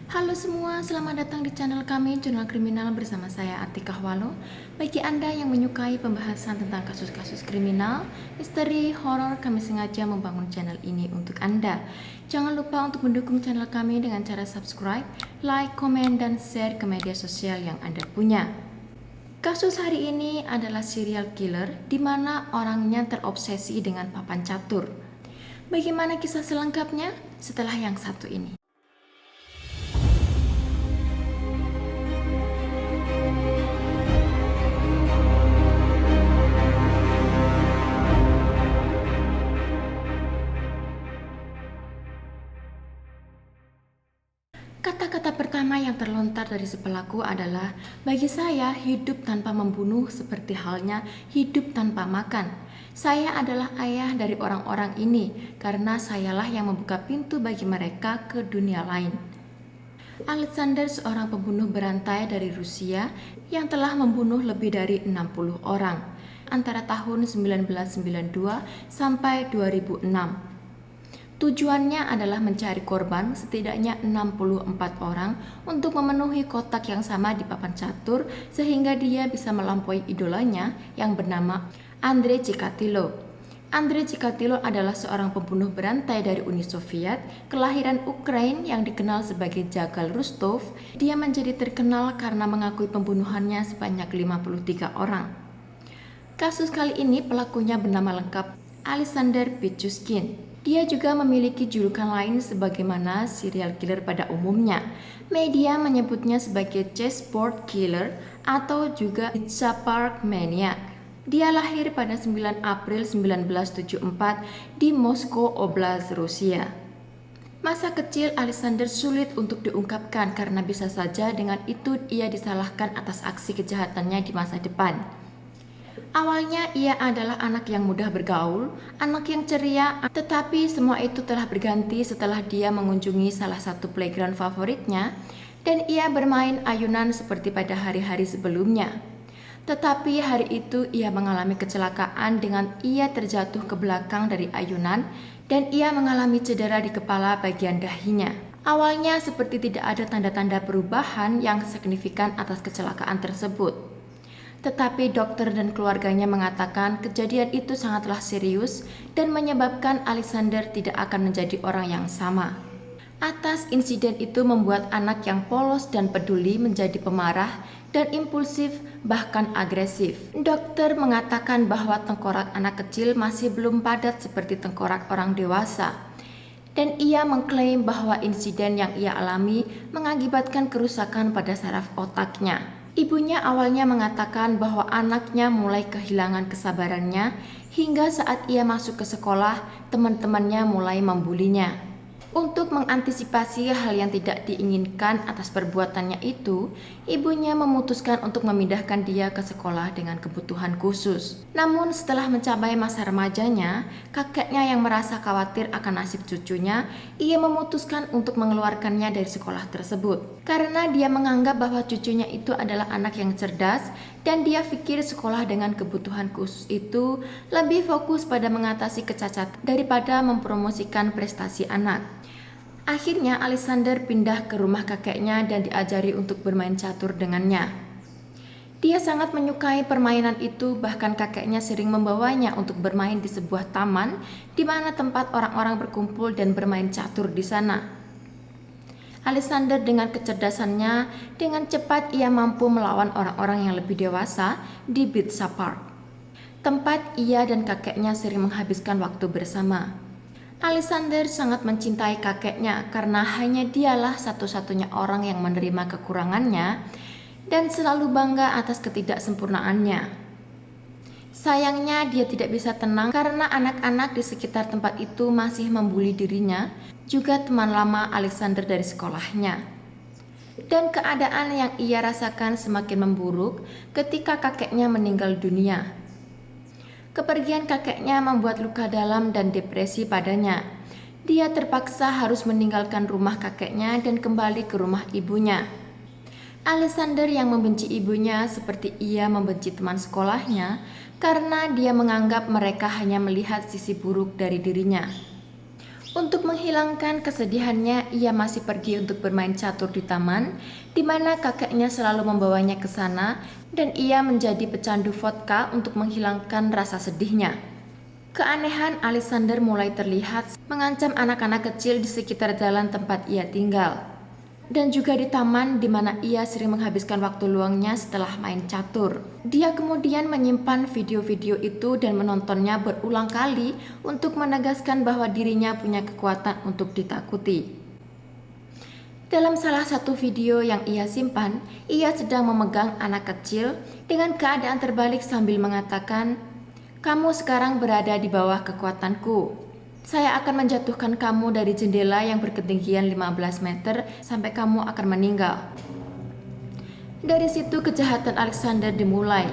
Halo semua, selamat datang di channel kami, Jurnal Kriminal bersama saya Atika Walo. Bagi Anda yang menyukai pembahasan tentang kasus-kasus kriminal, misteri, horor, kami sengaja membangun channel ini untuk Anda. Jangan lupa untuk mendukung channel kami dengan cara subscribe, like, komen, dan share ke media sosial yang Anda punya. Kasus hari ini adalah serial killer di mana orangnya terobsesi dengan papan catur. Bagaimana kisah selengkapnya setelah yang satu ini? Kata-kata pertama yang terlontar dari si pelaku adalah, bagi saya hidup tanpa membunuh seperti halnya hidup tanpa makan. Saya adalah ayah dari orang-orang ini karena sayalah yang membuka pintu bagi mereka ke dunia lain. Alexander seorang pembunuh berantai dari Rusia yang telah membunuh lebih dari 60 orang antara tahun 1992 sampai 2006. Tujuannya adalah mencari korban setidaknya 64 orang untuk memenuhi kotak yang sama di papan catur sehingga dia bisa melampaui idolanya yang bernama Andrei Chikatilo. Andrei Chikatilo adalah seorang pembunuh berantai dari Uni Soviet, kelahiran Ukraina yang dikenal sebagai Jagal Rustov. Dia menjadi terkenal karena mengakui pembunuhannya sebanyak 53 orang. Kasus kali ini pelakunya bernama lengkap Alexander Pichushkin. Dia juga memiliki julukan lain sebagaimana serial killer pada umumnya. Media menyebutnya sebagai chessboard killer atau juga pizza park maniac. Dia lahir pada 9 April 1974 di Moskow Oblast, Rusia. Masa kecil Alexander sulit untuk diungkapkan karena bisa saja dengan itu ia disalahkan atas aksi kejahatannya di masa depan. Awalnya ia adalah anak yang mudah bergaul, anak yang ceria, tetapi semua itu telah berganti setelah dia mengunjungi salah satu playground favoritnya dan ia bermain ayunan seperti pada hari-hari sebelumnya. Tetapi hari itu ia mengalami kecelakaan dengan ia terjatuh ke belakang dari ayunan dan ia mengalami cedera di kepala bagian dahinya. Awalnya seperti tidak ada tanda-tanda perubahan yang signifikan atas kecelakaan tersebut. Tetapi dokter dan keluarganya mengatakan kejadian itu sangatlah serius dan menyebabkan Alexander tidak akan menjadi orang yang sama. Atas insiden itu membuat anak yang polos dan peduli menjadi pemarah dan impulsif bahkan agresif. Dokter mengatakan bahwa tengkorak anak kecil masih belum padat seperti tengkorak orang dewasa. Dan ia mengklaim bahwa insiden yang ia alami mengakibatkan kerusakan pada saraf otaknya. Ibunya awalnya mengatakan bahwa anaknya mulai kehilangan kesabarannya hingga saat ia masuk ke sekolah, teman-temannya mulai membulinya. Untuk mengantisipasi hal yang tidak diinginkan atas perbuatannya itu, ibunya memutuskan untuk memindahkan dia ke sekolah dengan kebutuhan khusus. Namun setelah mencapai masa remajanya, kakeknya yang merasa khawatir akan nasib cucunya, ia memutuskan untuk mengeluarkannya dari sekolah tersebut. Karena dia menganggap bahwa cucunya itu adalah anak yang cerdas dan dia pikir sekolah dengan kebutuhan khusus itu lebih fokus pada mengatasi kecacat daripada mempromosikan prestasi anak. Akhirnya Alexander pindah ke rumah kakeknya dan diajari untuk bermain catur dengannya. Dia sangat menyukai permainan itu, bahkan kakeknya sering membawanya untuk bermain di sebuah taman di mana tempat orang-orang berkumpul dan bermain catur di sana. Alexander dengan kecerdasannya, dengan cepat ia mampu melawan orang-orang yang lebih dewasa di pizza park, tempat ia dan kakeknya sering menghabiskan waktu bersama. Alexander sangat mencintai kakeknya karena hanya dialah satu-satunya orang yang menerima kekurangannya dan selalu bangga atas ketidaksempurnaannya. Sayangnya dia tidak bisa tenang karena anak-anak di sekitar tempat itu masih membuli dirinya, juga teman lama Alexander dari sekolahnya. Dan keadaan yang ia rasakan semakin memburuk ketika kakeknya meninggal dunia. Kepergian kakeknya membuat luka dalam dan depresi padanya. Dia terpaksa harus meninggalkan rumah kakeknya dan kembali ke rumah ibunya. Alexander yang membenci ibunya seperti ia membenci teman sekolahnya karena dia menganggap mereka hanya melihat sisi buruk dari dirinya. Untuk menghilangkan kesedihannya, ia masih pergi untuk bermain catur di taman, di mana kakeknya selalu membawanya ke sana, dan ia menjadi pecandu vodka untuk menghilangkan rasa sedihnya. Keanehan Alexander mulai terlihat mengancam anak-anak kecil di sekitar jalan tempat ia tinggal, dan juga di taman di mana ia sering menghabiskan waktu luangnya setelah main catur. Dia kemudian menyimpan video-video itu dan menontonnya berulang kali untuk menegaskan bahwa dirinya punya kekuatan untuk ditakuti. Dalam salah satu video yang ia simpan, ia sedang memegang anak kecil dengan keadaan terbalik sambil mengatakan, "Kamu sekarang berada di bawah kekuatanku. Saya akan menjatuhkan kamu dari jendela yang berketinggian 15 meter sampai kamu akan meninggal." Dari situ kejahatan Alexander dimulai.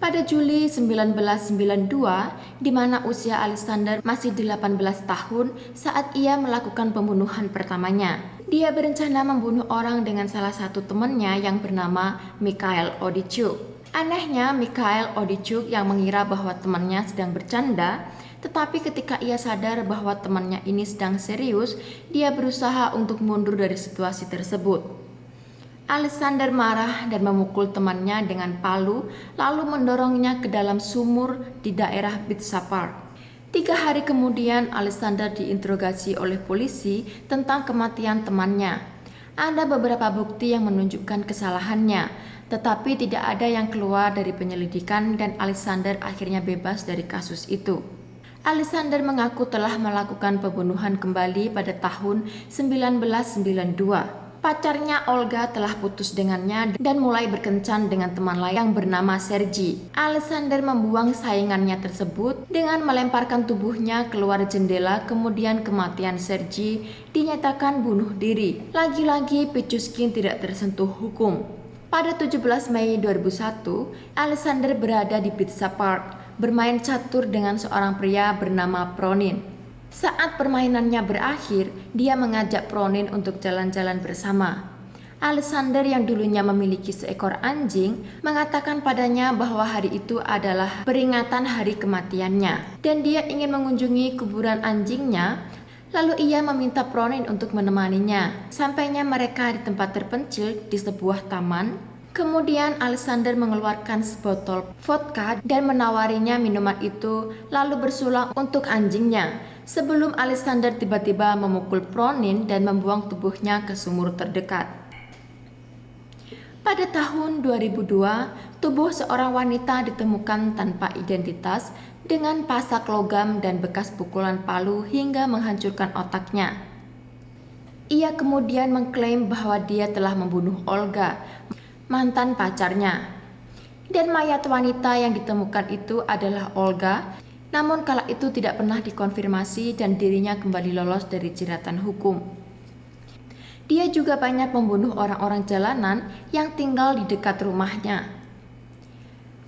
Pada Juli 1992, di mana usia Alexander masih 18 tahun saat ia melakukan pembunuhan pertamanya. Dia berencana membunuh orang dengan salah satu temannya yang bernama Mikhail Odichuk. Anehnya, Mikhail Odichuk yang mengira bahwa temannya sedang bercanda, tetapi ketika ia sadar bahwa temannya ini sedang serius, dia berusaha untuk mundur dari situasi tersebut. Alexander marah dan memukul temannya dengan palu, lalu mendorongnya ke dalam sumur di daerah Bitsa Park. 3 hari kemudian, Alexander diinterogasi oleh polisi tentang kematian temannya. Ada beberapa bukti yang menunjukkan kesalahannya, tetapi tidak ada yang keluar dari penyelidikan dan Alexander akhirnya bebas dari kasus itu. Alexander mengaku telah melakukan pembunuhan kembali pada tahun 1992. Pacarnya Olga telah putus dengannya dan mulai berkencan dengan teman lain yang bernama Sergei. Alexander membuang saingannya tersebut dengan melemparkan tubuhnya keluar jendela, kemudian kematian Sergei dinyatakan bunuh diri. Lagi-lagi Pichushkin tidak tersentuh hukum. Pada 17 Mei 2001, Alexander berada di Bitsa Park, bermain catur dengan seorang pria bernama Pronin. Saat permainannya berakhir, dia mengajak Pronin untuk jalan-jalan bersama. Alexander yang dulunya memiliki seekor anjing mengatakan padanya bahwa hari itu adalah peringatan hari kematiannya dan dia ingin mengunjungi kuburan anjingnya. Lalu ia meminta Pronin untuk menemaninya. Sampainya mereka di tempat terpencil di sebuah taman. Kemudian Alexander mengeluarkan sebotol vodka dan menawarinya minuman itu, lalu bersulang untuk anjingnya. Sebelum Alexander tiba-tiba memukul Pronin dan membuang tubuhnya ke sumur terdekat. Pada tahun 2002, tubuh seorang wanita ditemukan tanpa identitas dengan pasak logam dan bekas pukulan palu hingga menghancurkan otaknya. Ia kemudian mengklaim bahwa dia telah membunuh Olga, mantan pacarnya. Dan mayat wanita yang ditemukan itu adalah Olga, namun kala itu tidak pernah dikonfirmasi dan dirinya kembali lolos dari jeratan hukum. Dia juga banyak membunuh orang-orang jalanan yang tinggal di dekat rumahnya.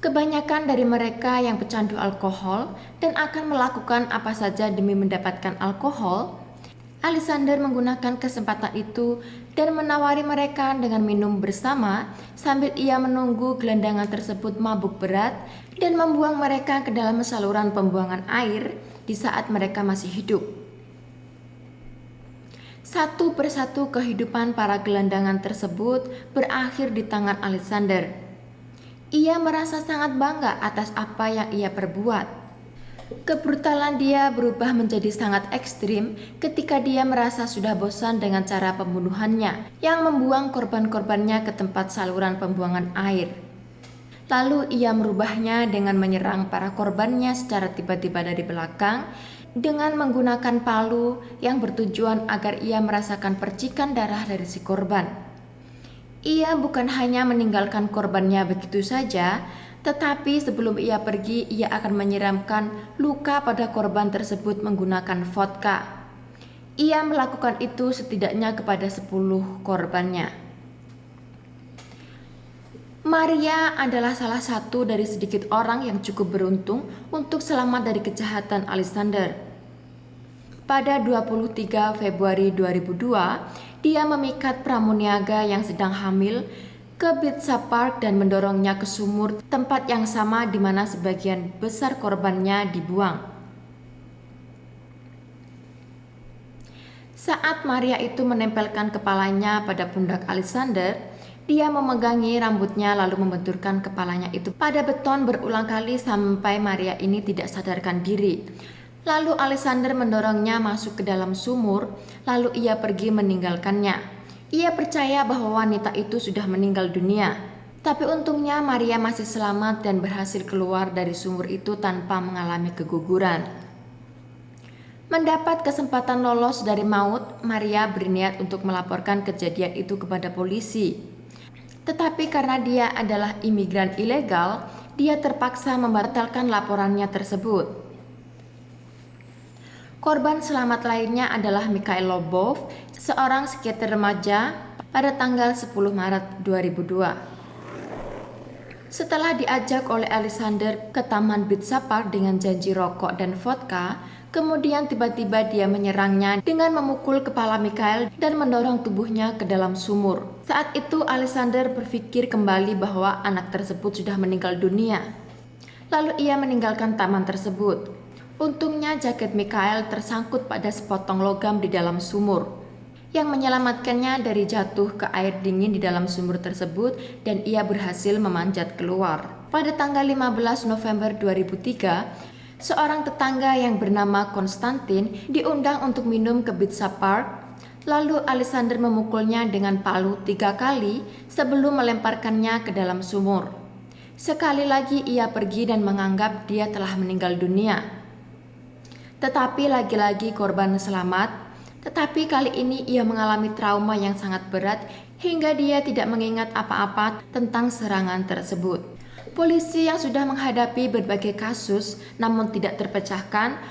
Kebanyakan dari mereka yang pecandu alkohol dan akan melakukan apa saja demi mendapatkan alkohol. Alexander menggunakan kesempatan itu dan menawari mereka dengan minum bersama sambil ia menunggu gelandangan tersebut mabuk berat dan membuang mereka ke dalam saluran pembuangan air di saat mereka masih hidup. Satu persatu kehidupan para gelandangan tersebut berakhir di tangan Alexander. Ia merasa sangat bangga atas apa yang ia perbuat. Kebrutalan dia berubah menjadi sangat ekstrim ketika dia merasa sudah bosan dengan cara pembunuhannya yang membuang korban-korbannya ke tempat saluran pembuangan air. Lalu ia merubahnya dengan menyerang para korbannya secara tiba-tiba dari belakang dengan menggunakan palu yang bertujuan agar ia merasakan percikan darah dari si korban. Ia bukan hanya meninggalkan korbannya begitu saja, tetapi sebelum ia pergi, ia akan menyiramkan luka pada korban tersebut menggunakan vodka. Ia melakukan itu setidaknya kepada 10 korbannya. Maria adalah salah satu dari sedikit orang yang cukup beruntung untuk selamat dari kejahatan Alexander. Pada 23 Februari 2002, dia memikat pramuniaga yang sedang hamil ke Bitsa Park dan mendorongnya ke sumur, tempat yang sama di mana sebagian besar korbannya dibuang. Saat Maria itu menempelkan kepalanya pada pundak Alexander, dia memegangi rambutnya lalu membenturkan kepalanya itu pada beton berulang kali sampai Maria ini tidak sadarkan diri. Lalu Alexander mendorongnya masuk ke dalam sumur, lalu ia pergi meninggalkannya. Ia percaya bahwa wanita itu sudah meninggal dunia. Tapi untungnya Maria masih selamat dan berhasil keluar dari sumur itu tanpa mengalami keguguran. Mendapat kesempatan lolos dari maut, Maria berniat untuk melaporkan kejadian itu kepada polisi. Tetapi karena dia adalah imigran ilegal, dia terpaksa membatalkan laporannya tersebut. Korban selamat lainnya adalah Mikhail Lobov, seorang skater remaja pada tanggal 10 Maret 2002. Setelah diajak oleh Alexander ke Taman Pizza Park dengan janji rokok dan vodka, kemudian tiba-tiba dia menyerangnya dengan memukul kepala Mikhail dan mendorong tubuhnya ke dalam sumur. Saat itu Alexander berpikir kembali bahwa anak tersebut sudah meninggal dunia. Lalu ia meninggalkan taman tersebut. Untungnya jaket Mikhail tersangkut pada sepotong logam di dalam sumur yang menyelamatkannya dari jatuh ke air dingin di dalam sumur tersebut dan ia berhasil memanjat keluar. Pada tanggal 15 November 2003, seorang tetangga yang bernama Konstantin diundang untuk minum ke Pizza Park. Lalu Alexander memukulnya dengan palu 3 kali sebelum melemparkannya ke dalam sumur. Sekali lagi ia pergi dan menganggap dia telah meninggal dunia. Tetapi lagi-lagi korban selamat. Tetapi kali ini ia mengalami trauma yang sangat berat hingga dia tidak mengingat apa-apa tentang serangan tersebut. Polisi yang sudah menghadapi berbagai kasus namun tidak terpecahkan,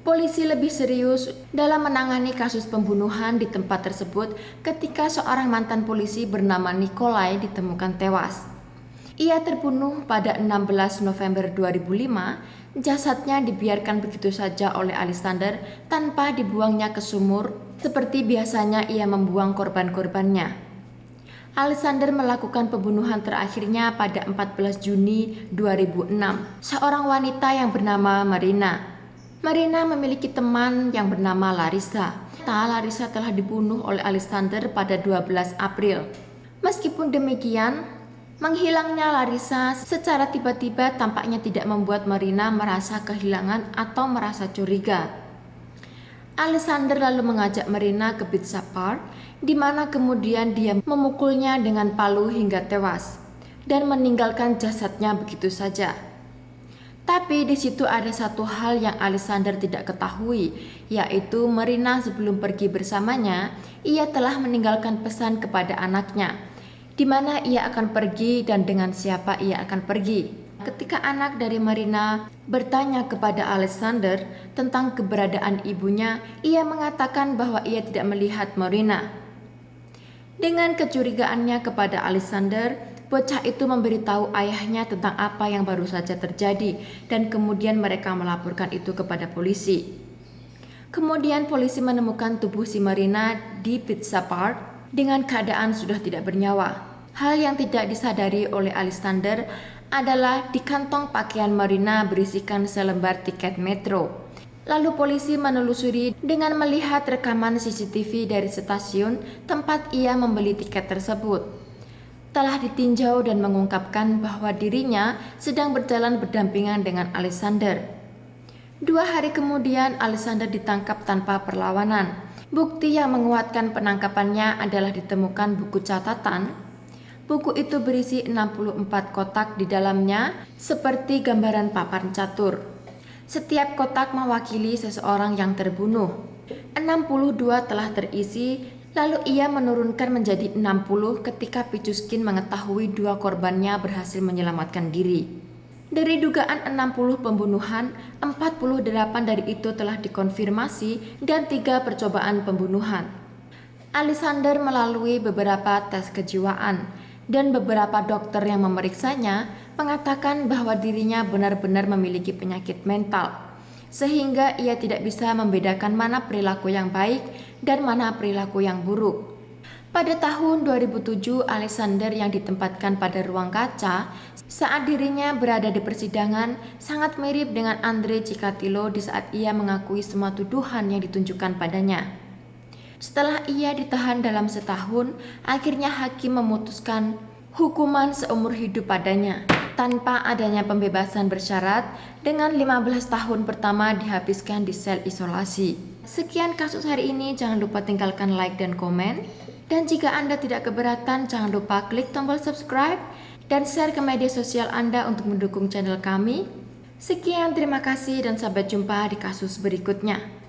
polisi lebih serius dalam menangani kasus pembunuhan di tempat tersebut ketika seorang mantan polisi bernama Nikolai ditemukan tewas. Ia terbunuh pada 16 November 2005. Jasadnya dibiarkan begitu saja oleh Alexander tanpa dibuangnya ke sumur seperti biasanya ia membuang korban-korbannya. Alexander melakukan pembunuhan terakhirnya pada 14 Juni 2006. Seorang wanita yang bernama Marina. Marina memiliki teman yang bernama Larissa. Larissa telah dibunuh oleh Alexander pada 12 April. Meskipun demikian, menghilangnya Larissa secara tiba-tiba tampaknya tidak membuat Marina merasa kehilangan atau merasa curiga. Alexander lalu mengajak Marina ke Pizza Park, di mana kemudian dia memukulnya dengan palu hingga tewas dan meninggalkan jasadnya begitu saja. Tapi di situ ada satu hal yang Alexander tidak ketahui, yaitu Marina sebelum pergi bersamanya, ia telah meninggalkan pesan kepada anaknya, di mana ia akan pergi dan dengan siapa ia akan pergi. Ketika anak dari Marina bertanya kepada Alexander tentang keberadaan ibunya, ia mengatakan bahwa ia tidak melihat Marina. Dengan kecurigaannya kepada Alexander, bocah itu memberitahu ayahnya tentang apa yang baru saja terjadi dan kemudian mereka melaporkan itu kepada polisi. Kemudian polisi menemukan tubuh si Marina di Pizza Park dengan keadaan sudah tidak bernyawa. Hal yang tidak disadari oleh Alexander adalah di kantong pakaian Marina berisikan selembar tiket metro. Lalu polisi menelusuri dengan melihat rekaman CCTV dari stasiun tempat ia membeli tiket tersebut. Telah ditinjau dan mengungkapkan bahwa dirinya sedang berjalan berdampingan dengan Alexander. 2 hari kemudian Alexander ditangkap tanpa perlawanan. Bukti yang menguatkan penangkapannya adalah ditemukan buku catatan. Buku itu berisi 64 kotak di dalamnya seperti gambaran papan catur. Setiap kotak mewakili seseorang yang terbunuh. 62 telah terisi, lalu ia menurunkan menjadi 60 ketika Pichuskin mengetahui 2 korbannya berhasil menyelamatkan diri. Dari dugaan 60 pembunuhan, 48 dari itu telah dikonfirmasi dan 3 percobaan pembunuhan. Alexander melalui beberapa tes kejiwaan dan beberapa dokter yang memeriksanya mengatakan bahwa dirinya benar-benar memiliki penyakit mental, sehingga ia tidak bisa membedakan mana perilaku yang baik dan mana perilaku yang buruk. Pada tahun 2007, Alexander yang ditempatkan pada ruang kaca saat dirinya berada di persidangan sangat mirip dengan Andrei Chikatilo di saat ia mengakui semua tuduhan yang ditunjukkan padanya. Setelah ia ditahan dalam setahun, akhirnya hakim memutuskan hukuman seumur hidup padanya tanpa adanya pembebasan bersyarat dengan 15 tahun pertama dihabiskan di sel isolasi. Sekian kasus hari ini, jangan lupa tinggalkan like dan komen. Dan jika Anda tidak keberatan, jangan lupa klik tombol subscribe dan share ke media sosial Anda untuk mendukung channel kami. Sekian, terima kasih dan sampai jumpa di kasus berikutnya.